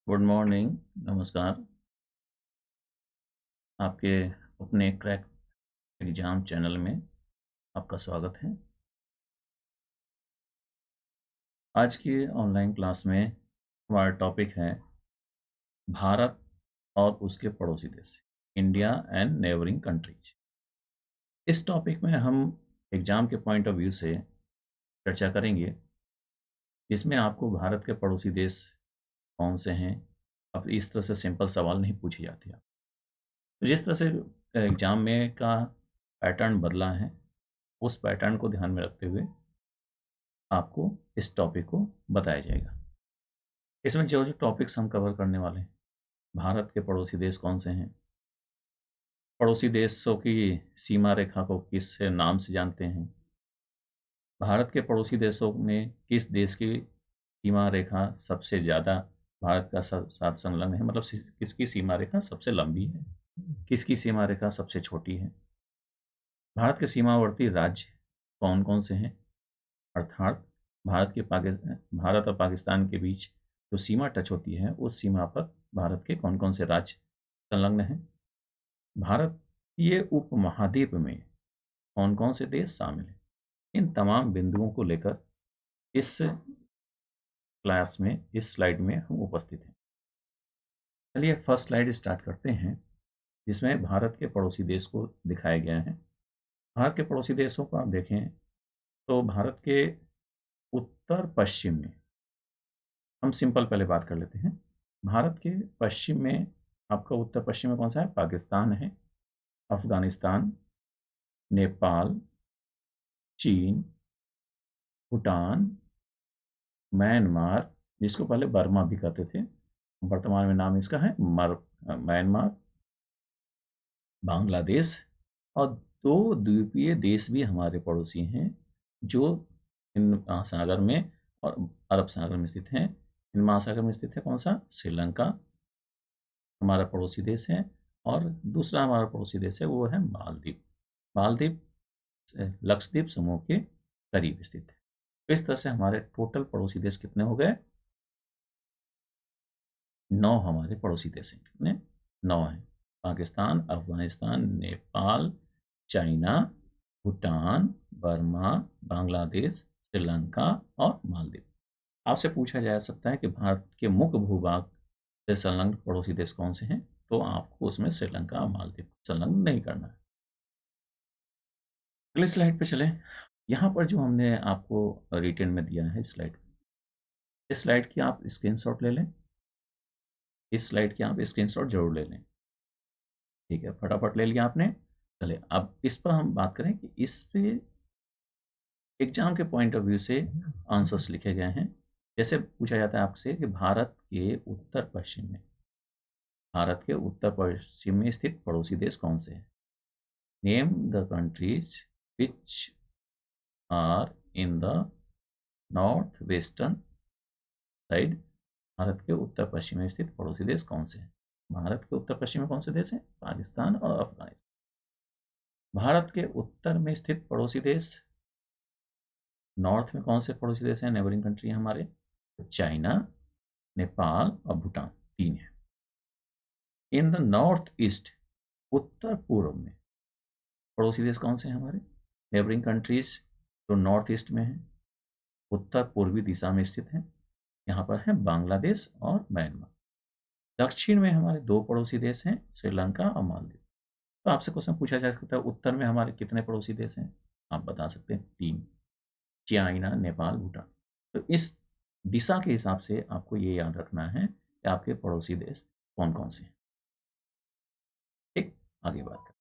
Good morning. नमस्कार। आपके अपने क्रैक एग्जाम चैनल में आपका स्वागत है। आज की ऑनलाइन क्लास में हमारा टॉपिक है भारत और उसके पड़ोसी देश, इंडिया एंड नेबरिंग कंट्रीज। इस टॉपिक में हम एग्जाम के पॉइंट ऑफ व्यू से चर्चा करेंगे, जिसमें आपको भारत के पड़ोसी देश कौन से हैं। अब इस तरह से सिंपल सवाल नहीं पूछे जाते हैं। तो जिस तरह से एग्जाम में का पैटर्न बदला है, उस पैटर्न को ध्यान में रखते हुए आपको इस टॉपिक को बताया जाएगा। इसमें जो जो टॉपिक्स हम कवर करने वाले हैं, भारत के पड़ोसी देश कौन से हैं, पड़ोसी देशों की सीमा रेखा को किस नाम से जानते हैं, भारत के पड़ोसी देशों में किस देश की सीमा रेखा सबसे ज़्यादा भारत का साथ संलग्न है, मतलब किसकी सीमा रेखा सबसे लंबी है, किसकी सीमा रेखा सबसे छोटी है, भारत के सीमावर्ती राज्य कौन कौन से हैं, अर्थात भारत और पाकिस्तान के बीच जो सीमा टच होती है, उस सीमा पर भारत के कौन कौन से राज्य संलग्न हैं, भारतीय उपमहाद्वीप में कौन कौन से देश शामिल हैं। इन तमाम बिंदुओं को लेकर इस क्लास में, इस स्लाइड में हम उपस्थित हैं। चलिए फर्स्ट स्लाइड स्टार्ट करते हैं, जिसमें भारत के पड़ोसी देश को दिखाया गया है। भारत के पड़ोसी देशों को आप देखें तो भारत के उत्तर पश्चिम में, हम सिंपल पहले बात कर लेते हैं। भारत के पश्चिम में, आपका उत्तर पश्चिम में कौन सा है? पाकिस्तान है, अफगानिस्तान, नेपाल, चीन, भूटान, म्यांमार, जिसको पहले बर्मा भी कहते थे, वर्तमान में नाम इसका है म्यांमार, बांग्लादेश, और दो द्वीपीय देश भी हमारे पड़ोसी हैं जो इन महासागर में और अरब सागर में स्थित हैं। इन महासागर में स्थित है कौन सा? श्रीलंका हमारा पड़ोसी देश है, और दूसरा हमारा पड़ोसी देश है वो है मालदीव। मालदीव लक्षद्वीप समूह के करीब स्थित है। तो इस तरह से हमारे टोटल पड़ोसी देश कितने हो गए? 9 हमारे पड़ोसी देश हैं। कितने? 9 हैं। पाकिस्तान, अफगानिस्तान, नेपाल, चाइना, भूटान, बर्मा, बांग्लादेश, श्रीलंका और मालदीव। आपसे पूछा जा सकता है कि भारत के मुख्य भूभाग से संलग्न पड़ोसी देश कौन से हैं, तो आपको उसमें श्रीलंका और मालदीव संलग्न नहीं करना है। अगले स्लाइड पे चलें। यहाँ पर जो हमने आपको रिटन में दिया है स्लाइड, इस स्लाइड की आप स्क्रीनशॉट ले लें। इस स्लाइड की आप स्क्रीनशॉट जरूर ले लें। ठीक है, फटाफट ले लिया आपने। चलिए अब इस पर हम बात करें कि इस पे एग्जाम के पॉइंट ऑफ व्यू से आंसर्स लिखे गए हैं। जैसे पूछा जाता है आपसे कि भारत के उत्तर पश्चिम में स्थित पड़ोसी देश कौन से हैं? Name the countries which are in the north western side. भारत के उत्तर पश्चिम में स्थित पड़ोसी देश कौन से हैं? भारत के उत्तर पश्चिम में कौन से देश हैं? पाकिस्तान और अफगानिस्तान। भारत के उत्तर में स्थित पड़ोसी देश, नॉर्थ में कौन से पड़ोसी देश हैं, नेबरिंग कंट्री हैं हमारे? चाइना, नेपाल और भूटान, 3 है। इन द नॉर्थ ईस्ट, उत्तर पूर्व में पड़ोसी देश कौन से हैं हमारे? नेबरिंग कंट्रीज जो नॉर्थ ईस्ट में है, उत्तर पूर्वी दिशा में स्थित हैं। यहाँ पर है बांग्लादेश और म्यांमार। दक्षिण में हमारे 2 पड़ोसी देश हैं, श्रीलंका और मालदीव। तो आपसे क्वेश्चन पूछा जा सकता है उत्तर में हमारे कितने पड़ोसी देश हैं? आप बता सकते हैं 3, चाइना, नेपाल, भूटान। तो इस दिशा के हिसाब से आपको ये याद रखना है कि आपके पड़ोसी देश कौन कौन से हैं। ठीक, आगे बात करें।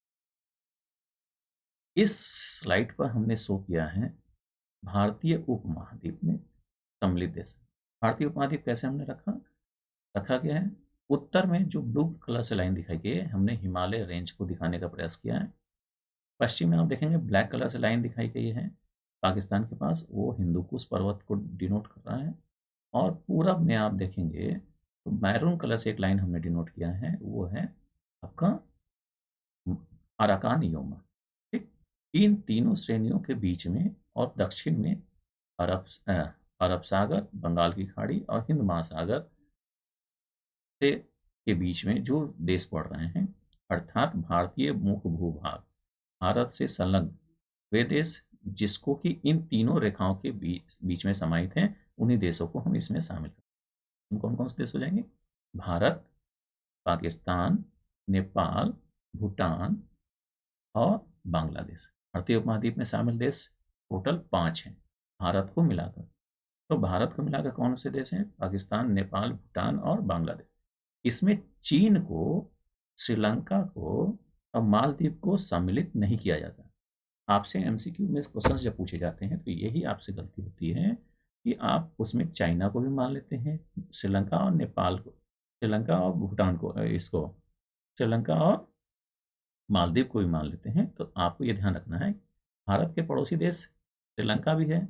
इस स्लाइड पर हमने शो किया है भारतीय उपमहाद्वीप में सम्मिलित देश। भारतीय उपमहाद्वीप कैसे हमने रखा रखा गया है? उत्तर में जो ब्लू कलर से लाइन दिखाई गई है, हमने हिमालय रेंज को दिखाने का प्रयास किया है। पश्चिम में आप देखेंगे ब्लैक कलर से लाइन दिखाई गई है पाकिस्तान के पास, वो हिंदू कुश पर्वत को डिनोट कर रहा है। और पूरब में आप देखेंगे तो मैरून कलर से एक लाइन हमने डिनोट किया है, वो है आपका अराकान योमा। ठीक, इन तीनों श्रेणियों के बीच में और दक्षिण में अरब अरब सागर, बंगाल की खाड़ी और हिंद महासागर से के बीच में जो देश पड़ रहे हैं, अर्थात भारतीय मुख्य भूभाग, भारत से संलग्न वे देश जिसको कि इन तीनों रेखाओं के बीच बीच में समाहित हैं, उन्हीं देशों को हम इसमें शामिल करें। कौन कौन से देश हो जाएंगे? भारत, पाकिस्तान, नेपाल, भूटान और बांग्लादेश। भारतीय उपमहाद्वीप में शामिल देश टोटल 5 हैं भारत को मिलाकर। तो भारत को मिलाकर कौन से देश हैं? पाकिस्तान, नेपाल, भूटान और बांग्लादेश। इसमें चीन को, श्रीलंका को और मालदीव को सम्मिलित नहीं किया जाता। आपसे एमसीक्यू में क्वेश्चन जब पूछे जाते हैं तो यही आपसे गलती होती है कि आप उसमें चाइना को भी मान लेते हैं, श्रीलंका और नेपाल को, श्रीलंका और भूटान को, इसको श्रीलंका और मालदीव को भी मान लेते हैं। तो आपको ये ध्यान रखना है, भारत के पड़ोसी देश श्रीलंका भी है,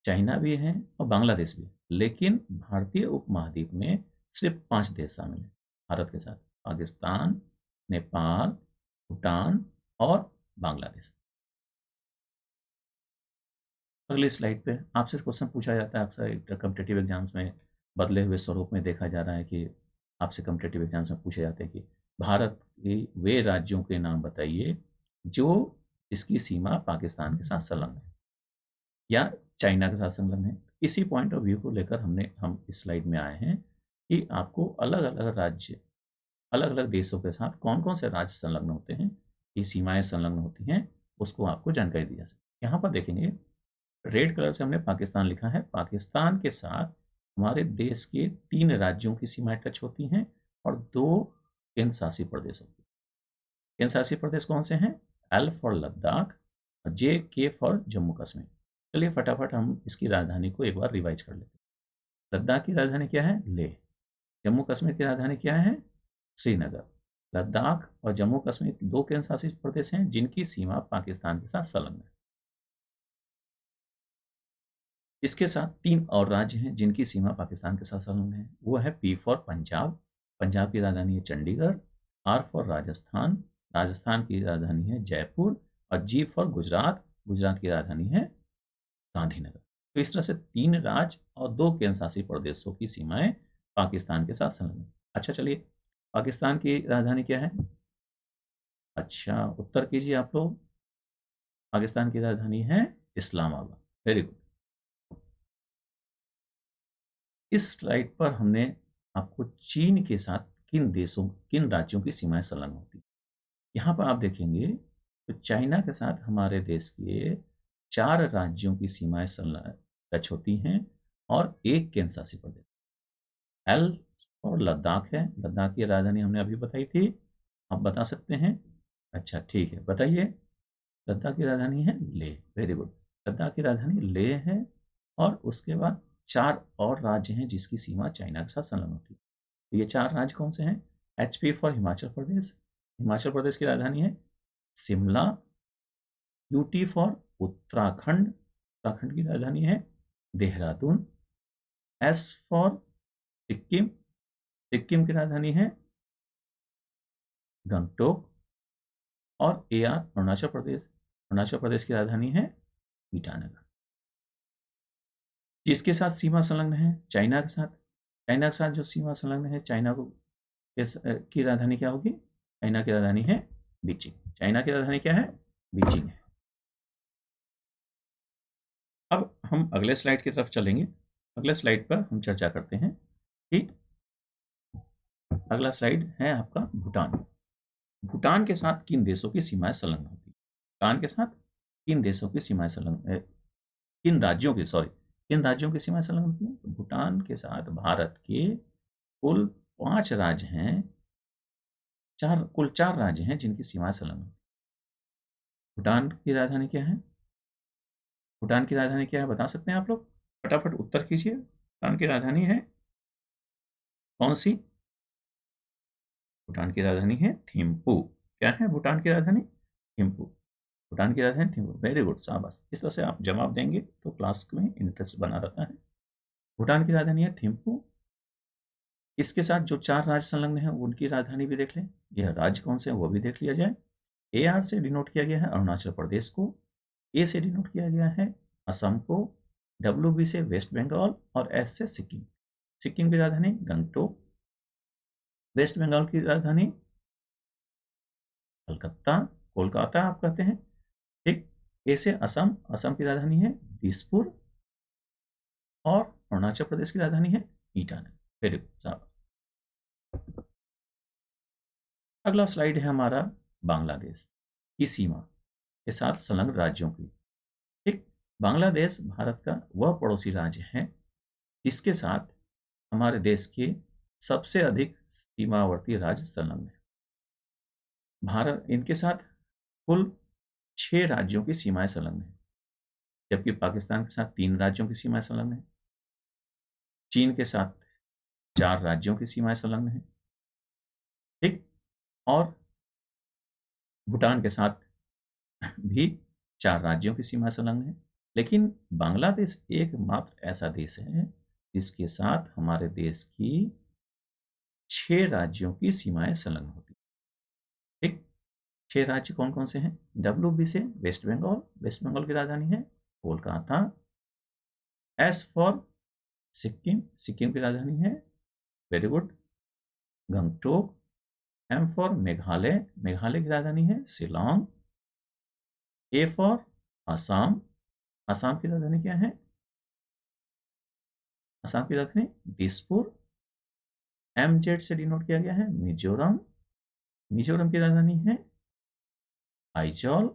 चाइना भी है और बांग्लादेश भी है, लेकिन भारतीय उपमहाद्वीप में सिर्फ 5 देश शामिल हैं भारत के साथ: पाकिस्तान, नेपाल, भूटान और बांग्लादेश। अगली स्लाइड पे आपसे क्वेश्चन पूछा जाता है अक्सर कॉम्पिटिटिव एग्जाम्स में, बदले हुए स्वरूप में देखा जा रहा है कि आपसे कॉम्पिटिटिव एग्जाम्स में पूछे जाते हैं कि भारत के वे राज्यों के नाम बताइए जो जिसकी सीमा पाकिस्तान के साथ संलग्न है या चाइना के साथ संलग्न है। इसी पॉइंट ऑफ व्यू को लेकर हम इस स्लाइड में आए हैं कि आपको अलग अलग राज्य, अलग अलग देशों के साथ कौन कौन से राज्य संलग्न होते हैं, ये सीमाएं संलग्न होती हैं, उसको आपको जानकारी दी जा सकती है। यहाँ पर देखेंगे रेड कलर से हमने पाकिस्तान लिखा है। पाकिस्तान के साथ हमारे देश के 3 राज्यों की सीमाएं टच होती हैं और 2 केंद्र शासित प्रदेश होते हैं। केंद्र शासित प्रदेश कौन से हैं? एल फॉर लद्दाख और के फॉर जम्मू कश्मीर। चलिए फटाफट हम इसकी राजधानी को एक बार रिवाइज कर लेते हैं। लद्दाख की राजधानी क्या है? लेह। जम्मू कश्मीर की राजधानी क्या है? श्रीनगर। लद्दाख और जम्मू कश्मीर 2 केंद्र शासित प्रदेश हैं जिनकी सीमा पाकिस्तान के साथ संलग्न है। इसके साथ 3 और राज्य हैं जिनकी सीमा पाकिस्तान के साथ संलग्न है। वो है पी फॉर पंजाब, पंजाब की राजधानी है चंडीगढ़। आर फॉर राजस्थान, राजस्थान की राजधानी है जयपुर। और जी फॉर गुजरात, गुजरात की राजधानी है गांधीनगर। तो इस तरह से 3 राज्य और 2 केंद्र शासित प्रदेशों की सीमाएं पाकिस्तान के साथ संलग्न है। अच्छा चलिए, पाकिस्तान की राजधानी क्या है? अच्छा उत्तर कीजिए आप लोग। पाकिस्तान की राजधानी है इस्लामाबाद। Very good. इस स्लाइड पर हमने आपको चीन के साथ किन देशों, किन राज्यों की सीमाएं संलग्न होती हैं। यहाँ पर आप देखेंगे तो चाइना के साथ हमारे देश के 4 राज्यों की सीमाएं संलग्न टच होती हैं और 1 केंद्र शासित प्रदेश। एल और लद्दाख है, लद्दाख की राजधानी हमने अभी बताई थी, आप बता सकते हैं? अच्छा ठीक है, बताइए। लद्दाख की राजधानी है लेह। वेरी गुड, लद्दाख की राजधानी लेह है। और उसके बाद 4 और राज्य हैं जिसकी सीमा चाइना के साथ संलग्न होती है। तो ये 4 राज्य कौन से हैं? एचपी फॉर हिमाचल प्रदेश, हिमाचल प्रदेश की राजधानी है शिमला। यूटी फॉर उत्तराखंड, उत्तराखंड की राजधानी है देहरादून। एस फॉर सिक्किम, सिक्किम की राजधानी है गंगटोक। और एआर अरुणाचल प्रदेश, अरुणाचल प्रदेश की राजधानी है ईटानगर। जिसके साथ सीमा संलग्न है चाइना के साथ, चाइना के साथ जो सीमा संलग्न है चाइना को की राजधानी क्या होगी? चाइना की राजधानी है बीजिंग। चाइना की राजधानी क्या है? बीजिंग है। अब हम अगले स्लाइड की तरफ चलेंगे। अगले स्लाइड पर हम चर्चा करते हैं कि अगला स्लाइड है आपका भूटान। भूटान के साथ किन देशों की सीमाएं संलग्न होती है? भूटान के साथ किन देशों की सीमाएं संलग्न, किन राज्यों की, सॉरी, किन राज्यों की सीमाएं संलग्न होती हैं? तो भूटान के साथ भारत के कुल 5 राज्य हैं, कुल 4 राज्य हैं जिनकी सीमाएं संलग्न होती हैं। भूटान की राजधानी क्या है? भूटान की राजधानी क्या है बता सकते हैं आप लोग? फटाफट उत्तर कीजिए। भूटान की राजधानी है कौन सी? भूटान की राजधानी है थिम्पू। क्या है भूटान की राजधानी? थिम्पू। भूटान की राजधानी थिम्पू। वेरी गुड, शाबाश। इस तरह से आप जवाब देंगे तो क्लास में इंटरेस्ट बना रहता है। भूटान की राजधानी है थिम्पू। इसके साथ जो 4 राज्य संलग्न हैं उनकी राजधानी भी देख लें। यह राज्य कौन से हैं वो भी देख लिया जाए। ए आर से डिनोट किया गया है अरुणाचल प्रदेश को। ए से डिनोट किया गया है असम को। डब्ल्यू बी से वेस्ट बंगाल और एस से सिक्किम। सिक्किम की राजधानी गंगटोक। वेस्ट बंगाल की राजधानी कलकत्ता, कोलकाता आप कहते हैं। ठीक। ए से असम, असम की राजधानी है दिसपुर। और अरुणाचल प्रदेश की राजधानी है ईटानगर। वेरी गुड साहब। अगला स्लाइड है हमारा बांग्लादेश की सीमा के साथ संलग्न राज्यों की। ठीक। बांग्लादेश भारत का वह पड़ोसी राज्य है जिसके साथ हमारे देश के सबसे अधिक सीमावर्ती राज्य संलग्न है। भारत इनके साथ कुल 6 राज्यों की सीमाएं संलग्न है, जबकि पाकिस्तान के साथ 3 राज्यों की सीमाएं संलग्न है। चीन के साथ 4 राज्यों की सीमाएं संलग्न है। ठीक। और भूटान के साथ भी 4 राज्यों की सीमा संलग्न है। लेकिन बांग्लादेश एकमात्र ऐसा देश है जिसके साथ हमारे देश की 6 राज्यों की सीमाएं संलग्न होती है। ठीक। 6 राज्य कौन कौन से हैं? WB से वेस्ट बंगाल, वेस्ट बंगाल की राजधानी है कोलकाता। S फॉर सिक्किम, सिक्किम की राजधानी है, very good, Gangtok. M for Meghalaya, Meghalaya की राजधानी है शिलोंग। A फॉर असम, असम की राजधानी क्या है? असम की राजधानी दिसपुर। MZ से डिनोट किया गया है मिजोरम, मिजोरम की राजधानी है आइजॉल।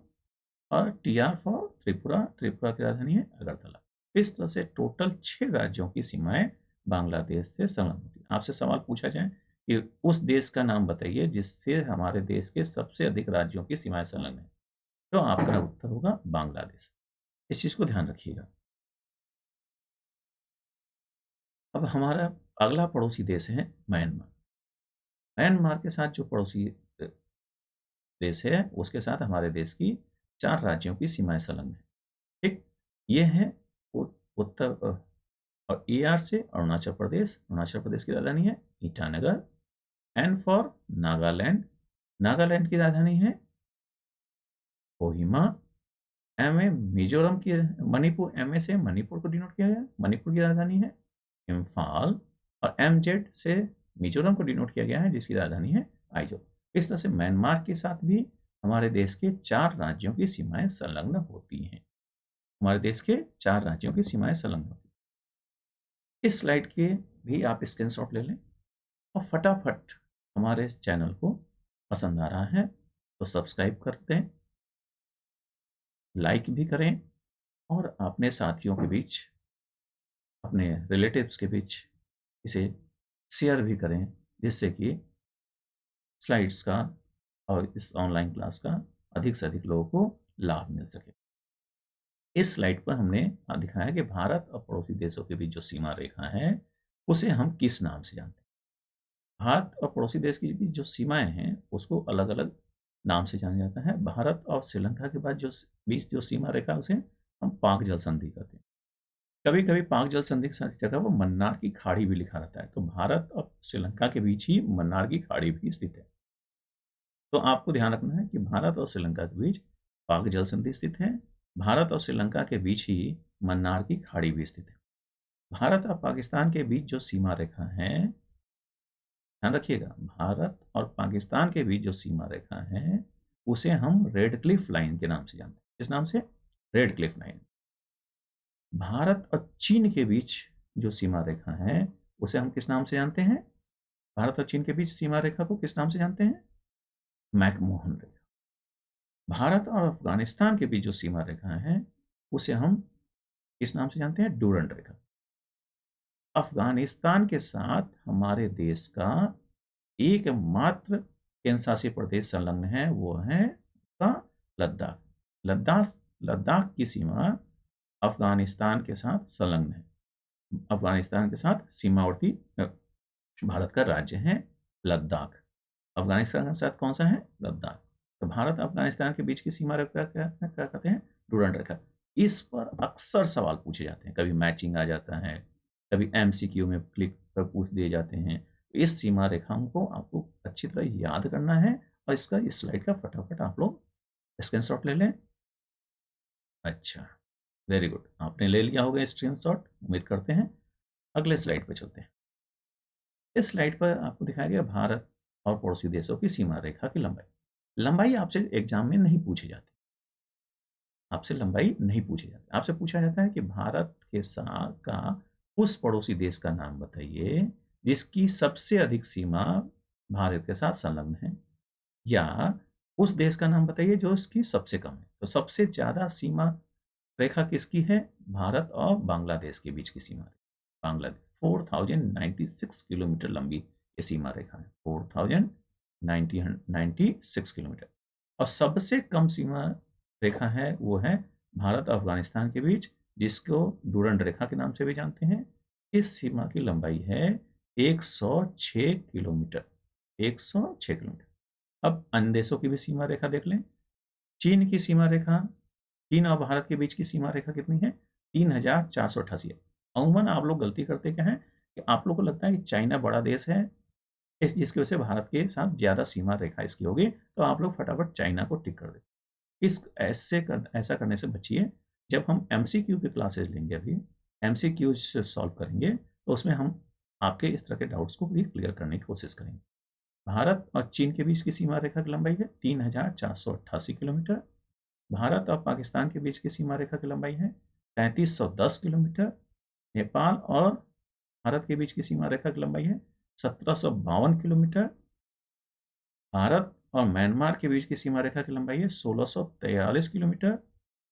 और TR फॉर त्रिपुरा, त्रिपुरा की राजधानी है अगरतला। इस तरह से टोटल 6 राज्यों की सीमाएं बांग्लादेश से संलग्न होती है। आपसे सवाल पूछा जाए कि उस देश का नाम बताइए जिससे हमारे देश के सबसे अधिक राज्यों की सीमाएं संलग्न है, तो आपका उत्तर होगा बांग्लादेश। इस चीज को ध्यान रखिएगा। अब हमारा अगला पड़ोसी देश है म्यांमार। म्यांमार के साथ जो पड़ोसी देश है उसके साथ हमारे देश की 4 राज्यों की सीमाएं संलग्न है। ठीक। ये है उत्तर और AR से अरुणाचल प्रदेश, अरुणाचल प्रदेश की राजधानी है ईटानगर। N फॉर नागालैंड, नागालैंड की राजधानी है कोहिमा। MA मिजोरम की, मणिपुर, MA से मणिपुर को डिनोट किया गया, मणिपुर की राजधानी है इम्फाल। और MZ से मिजोरम को डिनोट किया गया है जिसकी राजधानी है आइजोल। इस तरह से म्यांमार के साथ भी हमारे देश के 4 राज्यों की सीमाएं संलग्न होती हैं। हमारे देश के 4 राज्यों की सीमाएं संलग्न होती हैं। इस स्लाइड के भी आप स्क्रीनशॉट ले लें और फटाफट हमारे चैनल को पसंद आ रहा है तो सब्सक्राइब कर दें, लाइक भी करें और अपने साथियों के बीच, अपने रिलेटिव्स के बीच इसे शेयर भी करें, जिससे कि स्लाइड्स का और इस ऑनलाइन क्लास का अधिक से अधिक लोगों को लाभ मिल सके। इस स्लाइड पर हमने दिखाया कि भारत और पड़ोसी देशों के बीच जो सीमा रेखा है उसे हम किस नाम से जानते हैं। भारत और पड़ोसी देश के बीच जो सीमाएं हैं उसको अलग अलग नाम से जाना जाता है। भारत और श्रीलंका के बाद जो बीच जो सीमा रेखा है उसे हम पाक जल संधि कहते हैं। कभी कभी पाक जल संधि की जगह वो मन्नार की खाड़ी भी लिखा रहता है। तो भारत और श्रीलंका के बीच ही मन्नार की खाड़ी भी स्थित है। तो आपको ध्यान रखना है कि भारत और श्रीलंका के बीच पाक जल संधि स्थित है। भारत और श्रीलंका के बीच ही मन्नार की खाड़ी भी स्थित है। भारत और पाकिस्तान के बीच जो सीमा रेखा है, ध्यान रखिएगा, भारत और पाकिस्तान के बीच जो सीमा रेखा है उसे हम रेड क्लिफ लाइन के नाम से जानते हैं। किस नाम से? Red Cliff line. भारत और चीन के बीच जो सीमा रेखा है उसे हम किस नाम से जानते हैं? भारत और चीन के बीच सीमा रेखा को किस नाम से जानते हैं? मैकमोहन रेखा। भारत और अफगानिस्तान के बीच जो सीमा रेखा है उसे हम किस नाम से जानते हैं? डूरंड रेखा। अफगानिस्तान के साथ हमारे देश का एकमात्र केंद्र शासित प्रदेश संलग्न है, वो है का लद्दाख। लद्दाख लद्दाख की सीमा अफगानिस्तान के साथ संलग्न है। अफगानिस्तान के साथ सीमावर्ती भारत का राज्य है लद्दाख। अफगानिस्तान के साथ कौन सा है? लद्दाख। तो भारत अफगानिस्तान के बीच की सीमा रेखा क्या कहते हैं? डूरंड रेखा। इस पर अक्सर सवाल पूछे जाते हैं, कभी मैचिंग आ जाता है, कभी MCQ में क्लिक पर पूछ दिए जाते हैं। इस सीमा रेखाओं को आपको अच्छी तरह याद करना है और इसका इस स्लाइड का फटाफट आप लोग स्क्रीनशॉट ले लें। अच्छा, वेरी गुड, आपने ले लिया होगा स्क्रीनशॉट, उम्मीद करते हैं। अगले स्लाइड पे चलते हैं। इस स्लाइड पर आपको दिखाया गया भारत और पड़ोसी देशों की सीमा रेखा की लंबाई। लंबाई आपसे एग्जाम में नहीं पूछी जाती, आपसे लंबाई नहीं पूछी जाती, आपसे पूछा जाता है कि भारत के साथ का उस पड़ोसी देश का नाम बताइए जिसकी सबसे अधिक सीमा भारत के साथ संलग्न है, या उस देश का नाम बताइए जो इसकी सबसे कम है। तो सबसे ज्यादा सीमा रेखा किसकी है? भारत और बांग्लादेश के बीच की सीमा रेखा। बांग्लादेश 4096 किलोमीटर लंबी ये सीमा रेखा है, 4096 किलोमीटर। और सबसे कम सीमा रेखा है वो है भारत और अफगानिस्तान के बीच, जिसको डूरंड रेखा के नाम से भी जानते हैं। इस सीमा की लंबाई है 106 किलोमीटर, 106 किलोमीटर। अब अन्य देशों की भी सीमा रेखा देख लें। चीन की सीमा रेखा, चीन और भारत के बीच की सीमा रेखा कितनी है? 3488 है। अमूमन आप लोग गलती करते क्या है कि आप लोग को लगता है कि चाइना बड़ा देश है, इस जिसकी वजह से भारत के साथ ज्यादा सीमा रेखा इसकी होगी, तो आप लोग फटाफट चाइना को टिक कर देते। ऐसा करने से बचिए। जब हम एमसीक्यू की क्लासेस लेंगे, अभी एमसीक्यू सॉल्व करेंगे, तो उसमें हम आपके इस तरह के डाउट्स को भी क्लियर करने की कोशिश करेंगे। भारत और चीन के बीच की सीमा रेखा की लंबाई है 3488 किलोमीटर। भारत और पाकिस्तान के बीच की सीमा रेखा की लंबाई है 3310 किलोमीटर। नेपाल और भारत के बीच की सीमा रेखा की लंबाई है 1752 किलोमीटर। भारत और म्यांमार के बीच की सीमा रेखा की लंबाई है 1643 किलोमीटर।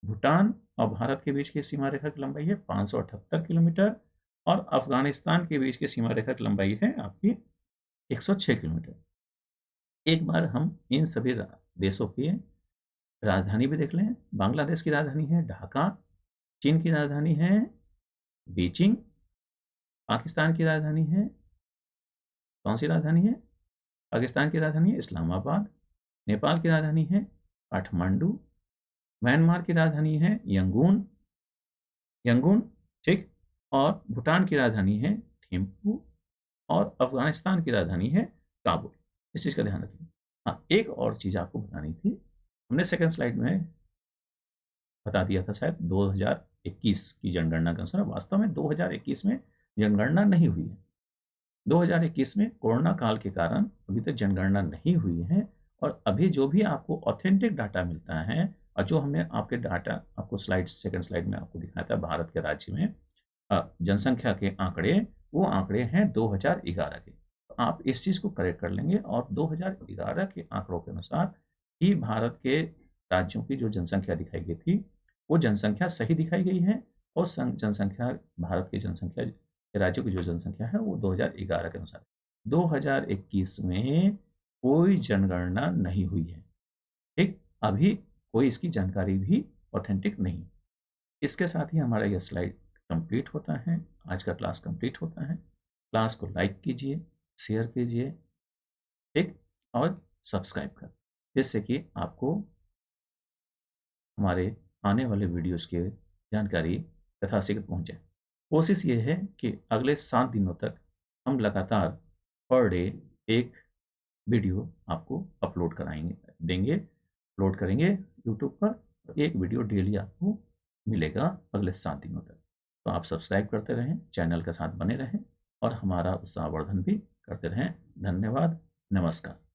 भूटान और भारत के बीच की सीमा रेखा की लंबाई है 578 किलोमीटर। और अफगानिस्तान के बीच की सीमा रेखा की लंबाई है आपकी 106 किलोमीटर। एक बार हम इन सभी देशों की राजधानी भी देख लें। बांग्लादेश की राजधानी है ढाका, चीन की राजधानी है बीजिंग, पाकिस्तान की राजधानी है, कौन सी राजधानी है? पाकिस्तान की राजधानी है इस्लामाबाद, नेपाल की राजधानी है काठमांडू, म्यांमार की राजधानी है यंगून, यंगून, ठीक। और भूटान की राजधानी है थिम्पू, और अफगानिस्तान की राजधानी है काबुल। इस चीज़ का ध्यान रखिए। हाँ, एक और चीज़ आपको बतानी थी, हमने सेकंड स्लाइड में बता दिया था शायद 2021 की जनगणना के अनुसार। वास्तव में 2021 में जनगणना नहीं हुई है। 2021 में कोरोना काल के कारण अभी तक जनगणना नहीं हुई है। और अभी जो भी आपको ऑथेंटिक डाटा मिलता है, और जो हमने आपके डाटा आपको सेकंड स्लाइड में आपको दिखाया था भारत के राज्य में जनसंख्या के आंकड़े, वो आंकड़े हैं 2011 के। तो आप इस चीज़ को करेक्ट कर लेंगे, और 2011 के आंकड़ों के अनुसार ही भारत के राज्यों की जो जनसंख्या दिखाई गई थी, वो जनसंख्या सही दिखाई गई है। और जनसंख्या, भारत की जनसंख्या, राज्यों की जो जनसंख्या है वो 2011 के अनुसार। 2021 में कोई जनगणना नहीं हुई है, ठीक। अभी कोई इसकी जानकारी भी ऑथेंटिक नहीं। इसके साथ ही हमारा यह स्लाइड कंप्लीट होता है, आज का क्लास कंप्लीट होता है। क्लास को लाइक कीजिए, शेयर कीजिए, ठीक, और सब्सक्राइब कर, जिससे कि आपको हमारे आने वाले वीडियोस की जानकारी यथाशीघ्र पहुंच जाए। कोशिश ये है कि अगले 7 दिनों तक हम लगातार पर डे एक वीडियो आपको अपलोड कराएंगे, अपलोड करेंगे यूट्यूब पर। एक वीडियो डेली आपको मिलेगा अगले 7 दिनों तक। तो आप सब्सक्राइब करते रहें, चैनल के साथ बने रहें, और हमारा उत्साहवर्धन भी करते रहें। धन्यवाद, नमस्कार।